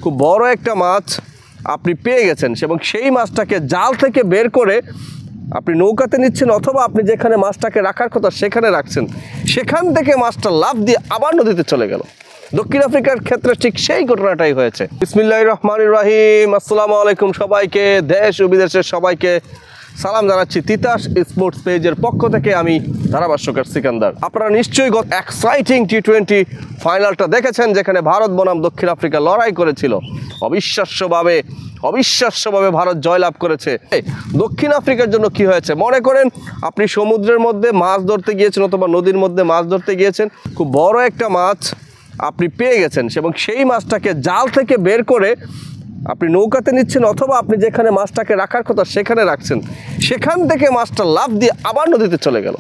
খুব বড় একটা মাছ আপনি পেয়ে গেছেন এবং সেই মাছটাকে জাল থেকে বের করে আপনি নৌকাতে নিচ্ছেন অথবা আপনি যেখানে মাছটাকে রাখার কথা সেখানে রাখছেন, সেখান থেকে মাছটা লাফ দিয়ে আবার নদীতে চলে গেল। দক্ষিণ আফ্রিকার ক্ষেত্রে ঠিক সেই ঘটনাটাই হয়েছে। বিসমিল্লাহির রহমানির রহিম। আসসালামু আলাইকুম সবাইকে, দেশ ও বিদেশের সবাইকে সালাম জানাচ্ছি তিতাস স্পোর্টস পেজের পক্ষ থেকে। আমি ধারাভাষ্যকার সিকান্দার। আপনারা নিশ্চয়ই গত এক্সাইটিং টি-20 ফাইনালটা দেখেছেন, যেখানে ভারত বনাম দক্ষিণ আফ্রিকা লড়াই করেছিল। অবিশ্বাস্যভাবে ভারত জয়লাভ করেছে। দক্ষিণ আফ্রিকার জন্য কি হয়েছে মনে করেন, আপনি সমুদ্রের মধ্যে মাছ ধরতে গিয়েছেন অথবা নদীর মধ্যে মাছ ধরতে গিয়েছেন, খুব বড় একটা মাছ আপনি পেয়ে গেছেন এবং সেই মাছটাকে জাল থেকে বের করে আপনি নৌকাতে নিচ্ছেন অথবা আপনি যেখানে মাছটাকে রাখার কথা সেখানে রাখছেন, সেখান থেকে মাছটা লাফ দিয়ে আবার নদীতে চলে গেল।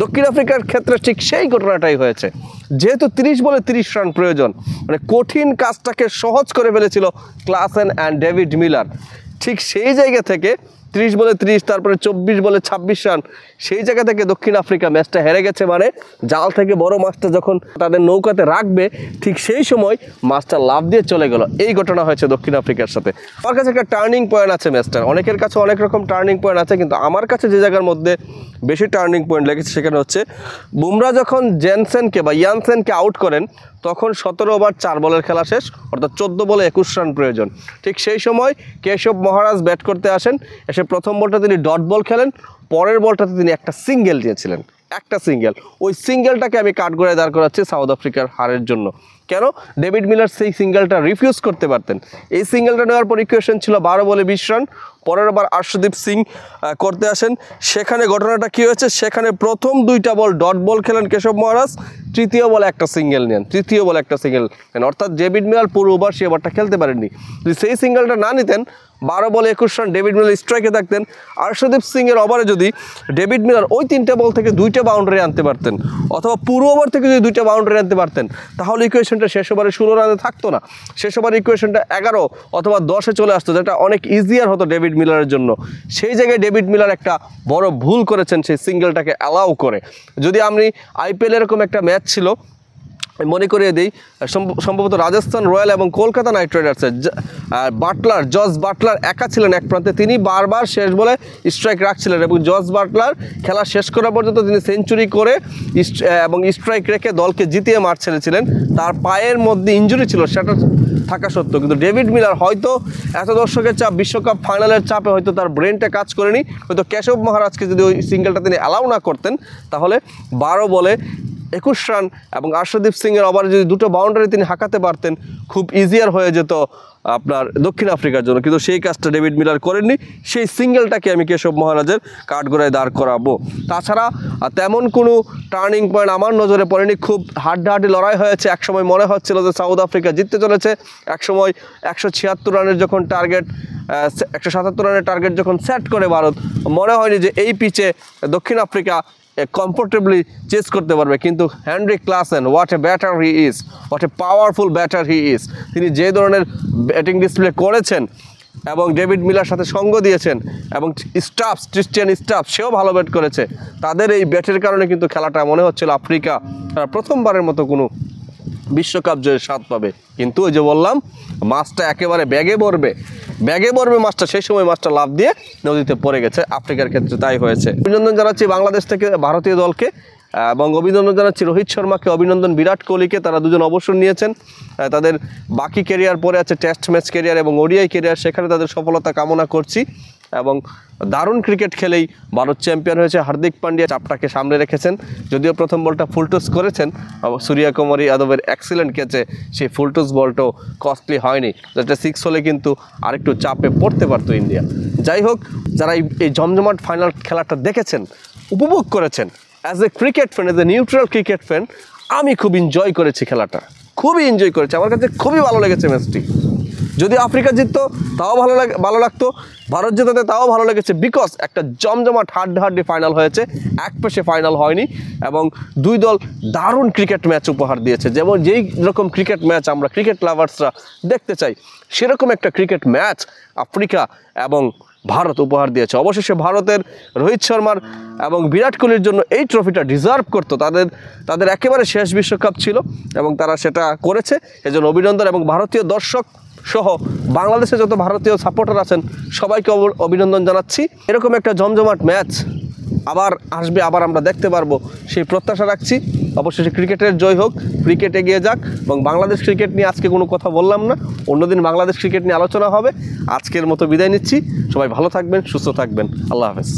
দক্ষিণ আফ্রিকার ক্ষেত্রে ঠিক সেই ঘটনাটাই হয়েছে। যেহেতু 30 বলে 30 রান প্রয়োজন, মানে কঠিন কাজটাকে সহজ করে ফেলেছিল ক্লাসেন অ্যান্ড ডেভিড মিলার। ঠিক সেই জায়গা থেকে 30 বলে 30, তারপরে 24 বলে 26 রান, সেই জায়গা থেকে দক্ষিণ আফ্রিকা ম্যাচটা হেরে গেছে। মানে জাল থেকে বড় মাছটা যখন তাদের নৌকাতে রাখবে, ঠিক সেই সময় মাছটা লাফ দিয়ে চলে গেল। এই ঘটনা হয়েছে দক্ষিণ আফ্রিকার সাথে। আমার কাছে একটা টার্নিং পয়েন্ট আছে ম্যাচটার। অনেকের কাছে অনেক রকম টার্নিং পয়েন্ট আছে, কিন্তু আমার কাছে যে জায়গার মধ্যে বেশি টার্নিং পয়েন্ট লেগেছে সেখানে হচ্ছে বুমরা যখন জেনসেনকে বা ইয়ানসেনকে আউট করেন, তখন 17 ওভার 4 বলের খেলা শেষ, অর্থাৎ 14 বলে 21 রান প্রয়োজন। ঠিক সেই সময় কেশব মহারাজ ব্যাট করতে আসেন। এসে প্রথম বলটা তিনি ডট বল খেলেন, পরের বলটাতে তিনি একটা সিঙ্গেল দিয়েছিলেন, একটা সিঙ্গেল। ওই সিঙ্গেলটাকে আমি কাঠগড়ায় দাঁড় করাচ্ছি সাউথ আফ্রিকার হারের জন্য। কেন? ডেভিড মিলার সেই সিঙ্গেলটা রিফিউজ করতে পারতেন। এই সিঙ্গেলটা নেওয়ার পর ইকুয়েশন ছিল 12 বলে 20 রান। পরের বার আর্শদীপ সিং করতে আসেন। সেখানে ঘটনাটা কী হয়েছে, সেখানে প্রথম 2টা বল ডট বল খেলেন কেশব মহারাজ, তৃতীয় বলে একটা সিঙ্গেল নেন, অর্থাৎ ডেভিড মিলার পুরো ওভার সে ওভারটা খেলতে পারেননি। যদি সেই সিঙ্গেলটা না নিতেন, 12 বলে 21 রান, ডেভিড মিলার স্ট্রাইকে থাকতেন। আর্শদীপ সিংয়ের ওভারে যদি ডেভিড মিলার ওই 3টে বল থেকে 2টা বাউন্ডারি আনতে পারতেন, অথবা পুরো ওভার থেকে যদি 2টা বাউন্ডারি আনতে পারতেন, তাহলে ইকুয়েশনটা শেষ ওভারে 16 রানে থাকতো না। শেষ ওভারে ইকুয়েশনটা 11 অথবা 10-এ চলে আসতো, যেটা অনেক ইজিয়ার হতো ডেভিড মিলারের জন্য। সেই জায়গায় ডেভিড মিলার একটা বড় ভুল করেছেন সেই সিঙ্গেলটাকে অ্যালাউ করে। যদি আমি আইপিএল এরকম একটা ম্যাচ ছিল, মনে করিয়ে দিই, সম্ভবত রাজস্থান রয়্যাল এবং কলকাতা নাইট রাইডার্সের জস বাটলার একা ছিলেন এক প্রান্তে। তিনি বারবার শেষ বলে স্ট্রাইক রাখছিলেন এবং জস বাটলার খেলা শেষ করা পর্যন্ত তিনি সেঞ্চুরি করে এবং স্ট্রাইক রেখে দলকে জিতিয়ে মাঠ ছেড়েছিলেন। তার পায়ের মধ্যে ইঞ্জুরি ছিল, সেটা থাকা সত্ত্বেও। কিন্তু ডেভিড মিলার হয়তো এত দর্শকের চাপ, বিশ্বকাপ ফাইনালের চাপে হয়তো তার ব্রেনটা কাজ করেনি। হয়তো কেশব মহারাজকে যদি ওই সিঙ্গেলটা তিনি অ্যালাউ না করতেন, তাহলে 12 বলে 21 রান এবং আর্শদীপ সিংয়ের ওভারে যদি 2টো বাউন্ডারি তিনি হাঁকাতে পারতেন, খুব ইজিয়ার হয়ে যেত আপনার দক্ষিণ আফ্রিকার জন্য। কিন্তু সেই কাজটা ডেভিড মিলার করেননি। সেই সিঙ্গেলটাকে আমি কেশব মহারাজের কাঠগড়ায় দাঁড় করাবো। তাছাড়া তেমন কোনো টার্নিং পয়েন্ট আমার নজরে পড়েনি। খুব হাড্ডাহাড্ডি লড়াই হয়েছে। একসময় মনে হচ্ছিল যে সাউথ আফ্রিকা জিততে চলেছে। একসময় 176 রানের যখন টার্গেট, 177 রানের টার্গেট যখন সেট করে ভারত, মনে হয়নি যে এই পিচে দক্ষিণ আফ্রিকা কমফোর্টেবলি চেস করতে পারবে। কিন্তু Heinrich Klaasen, what a batter he is, what a powerful batter he is. তিনি যে ধরনের ব্যাটিং ডিসপ্লে করেছেন এবং ডেভিড মিলার সাথে সঙ্গ দিয়েছেন, এবং ক্রিস্টিয়ান স্টাফ সেও ভালো ব্যাট করেছে। তাদের এই ব্যাটের কারণে কিন্তু খেলাটা মনে হচ্ছিল আফ্রিকা প্রথমবারের মতো কোনো বিশ্বকাপ জয়ের স্বাদ পাবে। কিন্তু ওই যে বললাম, মাছটা একেবারে ব্যাগে ভরবে মাছটা, সেই সময় মাছটা লাফ দিয়ে নদীতে পড়ে গেছে। আফ্রিকার ক্ষেত্রে তাই হয়েছে। অভিনন্দন জানাচ্ছি বাংলাদেশ থেকে ভারতীয় দলকে, এবং অভিনন্দন জানাচ্ছি রোহিত শর্মাকে, অভিনন্দন বিরাট কোহলিকে। তারা দুজন অবসর নিয়েছেন। তাদের বাকি ক্যারিয়ার পরে আছে টেস্ট ম্যাচ ক্যারিয়ার এবং ওডিআই ক্যারিয়ার, সেখানে তাদের সফলতা কামনা করছি। এবং দারুণ ক্রিকেট খেলেই ভারত চ্যাম্পিয়ন হয়েছে। হার্দিক পান্ডিয়া চাপটাকে সামনে রেখেছেন, যদিও প্রথম বলটা ফুলটস করেছেন সূর্যকুমার যাদবের এক্সিলেন্ট ক্যাচে। সেই ফুলটস বলটাও কস্টলি হয়নি, যেটা 6 হলে কিন্তু আরেকটু চাপে পড়তে পারতো ইন্ডিয়া। যাই হোক, যারা এই জমজমাট ফাইনাল খেলাটা দেখেছেন, উপভোগ করেছেন, as a cricket fan, as a neutral cricket fan, আমি খুব এনজয় করেছি খেলাটা, খুবই এনজয় করেছি। আমার কাছে খুবই ভালো লেগেছে ম্যাচটি। যদি আফ্রিকা জিততো তাও ভালো লাগতো, ভারত জেতাতে তাও ভালো লেগেছে, বিকজ একটা জমজমাট হাড্ডাহাড্ডি ফাইনাল হয়েছে, এক পেশে ফাইনাল হয়নি। এবং দুই দল দারুণ ক্রিকেট ম্যাচ উপহার দিয়েছে। যেমন যেই রকম ক্রিকেট ম্যাচ আমরা ক্রিকেট লাভার্সরা দেখতে চাই, সেরকম একটা ক্রিকেট ম্যাচ আফ্রিকা এবং ভারত উপহার দিয়েছে। অবশেষে ভারতের রোহিত শর্মার এবং বিরাট কোহলির জন্য এই ট্রফিটা ডিজার্ভ করতো। তাদের একেবারে শেষ বিশ্বকাপ ছিল এবং তারা সেটা করেছে, এজন্য অভিনন্দন। এবং ভারতীয় দর্শক সহ বাংলাদেশে যত ভারতীয় সাপোর্টার আছেন সবাইকে অভিনন্দন জানাচ্ছি। এরকম একটা জমজমাট ম্যাচ আবার আসবে, আবার আমরা দেখতে পারবো সেই প্রত্যাশা রাখছি। অবশ্যই ক্রিকেটের জয় হোক, ক্রিকেট এগিয়ে যাক। এবং বাংলাদেশ ক্রিকেট নিয়ে আজকে কোনো কথা বললাম না, অন্যদিন বাংলাদেশ ক্রিকেট নিয়ে আলোচনা হবে। আজকের মতো বিদায় নিচ্ছি। সবাই ভালো থাকবেন, সুস্থ থাকবেন। আল্লাহ হাফেজ।